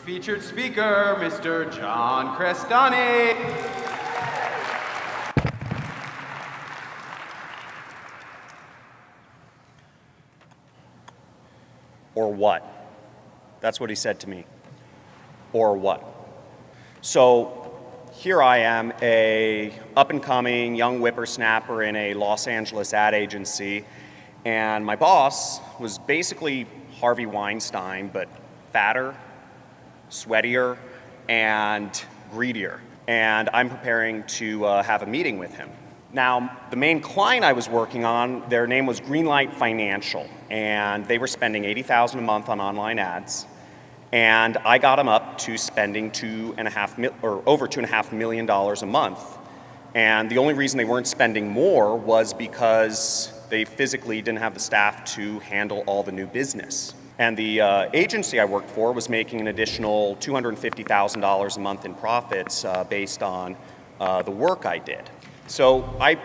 featured speaker, Mr. JohnCrestani. Or what? That's what he said to me. Or what? So here I am, a up-and-coming young whippersnapper in a Los Angeles ad agency, and my boss was basically Harvey Weinstein, but fatter, sweatier, and greedier. And I'm preparing to have a meeting with him. Now, the main client I was working on, their name was Greenlight Financial, and they were spending $80,000 a month on online ads. And I got them up to spending over $2.5 million a month. And the only reason they weren't spending more was because they physically didn't have the staff to handle all the new business. And the agency I worked for was making an additional $250,000 a month in profits based on the work I did. So I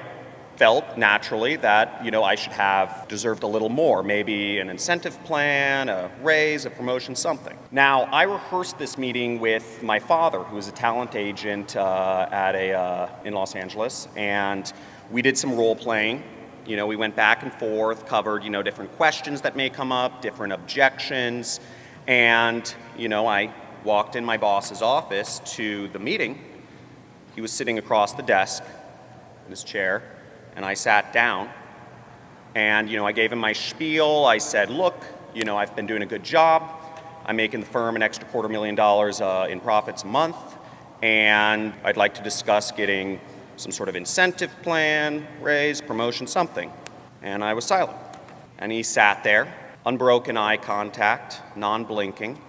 felt naturally that, I should have deserved a little more, maybe an incentive plan, a raise, a promotion, something. Now, I rehearsed this meeting with my father, who is a talent agent in Los Angeles, and we did some role playing. We went back and forth, covered, different questions that may come up, different objections, and, I walked in my boss's office to the meeting. He was sitting across the desk in his chair, and I sat down, and, I gave him my spiel. I said, look, I've been doing a good job. I'm making the firm an extra $250,000 in profits a month, and I'd like to discuss getting some sort of incentive plan, raise, promotion, something. And I was silent. And he sat there, unbroken eye contact, non-blinking,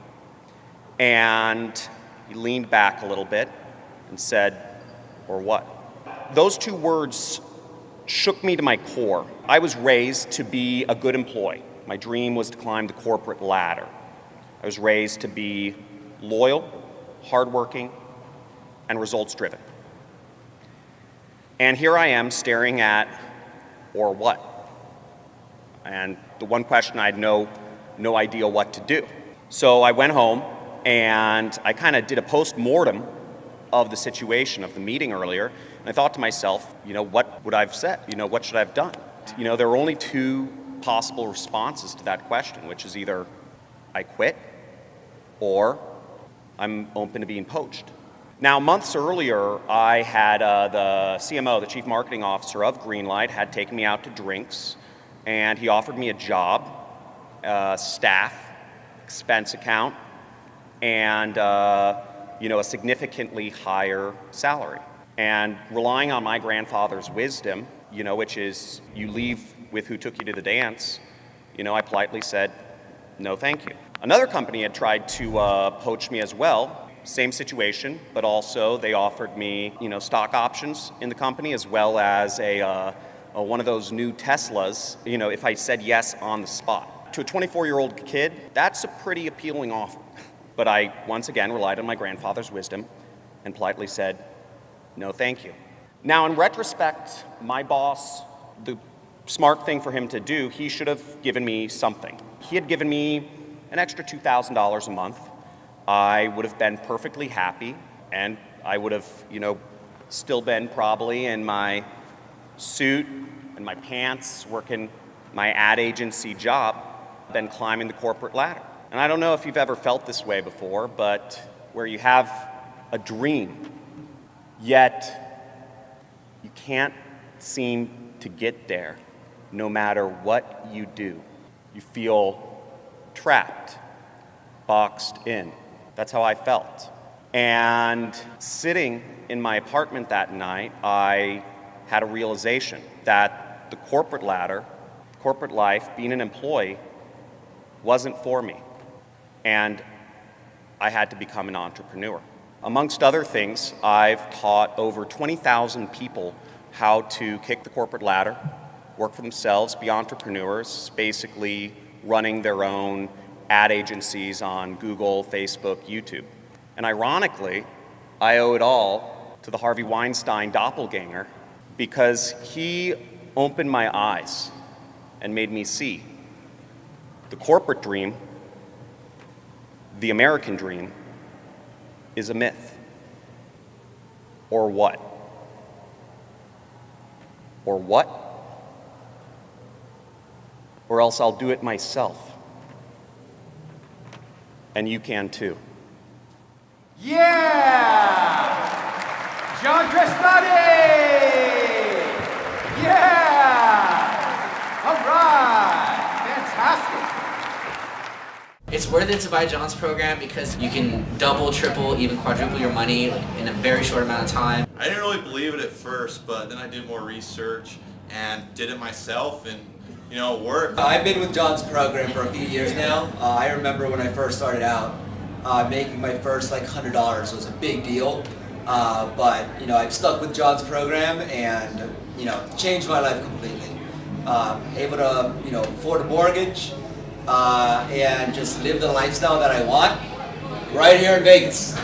and he leaned back a little bit and said, or what? Those two words shook me to my core. I was raised to be a good employee. My dream was to climb the corporate ladder. I was raised to be loyal, hardworking, and results-driven. And here I am staring at, or what? And the one question I had no idea what to do. So I went home and I kind of did a post-mortem of the situation of the meeting earlier. And I thought to myself, what would I have said? What should I have done? There were only two possible responses to that question, which is either I quit or I'm open to being poached. Now, months earlier, I had the CMO, the Chief Marketing Officer of Greenlight, had taken me out to drinks, and he offered me a job, staff, expense account, and a significantly higher salary. And relying on my grandfather's wisdom, which is you leave with who took you to the dance, I politely said, no, thank you. Another company had tried to poach me as well. Same situation, but also they offered me, stock options in the company as well as one of those new Teslas, if I said yes on the spot. To a 24-year-old kid, that's a pretty appealing offer. But I, once again, relied on my grandfather's wisdom and politely said, no, thank you. Now, in retrospect, my boss, the smart thing for him to do, he should have given me something. He had given me an extra $2,000 a month. I would have been perfectly happy, and I would have, still been probably in my suit and my pants, working my ad agency job, been climbing the corporate ladder. And I don't know if you've ever felt this way before, but where you have a dream, yet you can't seem to get there no matter what you do. You feel trapped, boxed in. That's how I felt. And sitting in my apartment that night, I had a realization that the corporate ladder, corporate life, being an employee, wasn't for me. And I had to become an entrepreneur. Amongst other things, I've taught over 20,000 people how to kick the corporate ladder, work for themselves, be entrepreneurs, basically running their own ad agencies on Google, Facebook, YouTube. And ironically, I owe it all to the Harvey Weinstein doppelganger because he opened my eyes and made me see the corporate dream, the American dream, is a myth. Or what? Or what? Or else I'll do it myself. And you can too. Yeah! JohnCrestani! Yeah! All right! Fantastic! It's worth it to buy John's program because you can double, triple, even quadruple your money in a very short amount of time. I didn't really believe it at first, but then I did more research and did it myself, and it worked. I've been with John's program for a few years now. I remember when I first started out, making my first $100 was a big deal. But I've stuck with John's program and changed my life completely. Able to afford a mortgage and just live the lifestyle that I want right here in Vegas.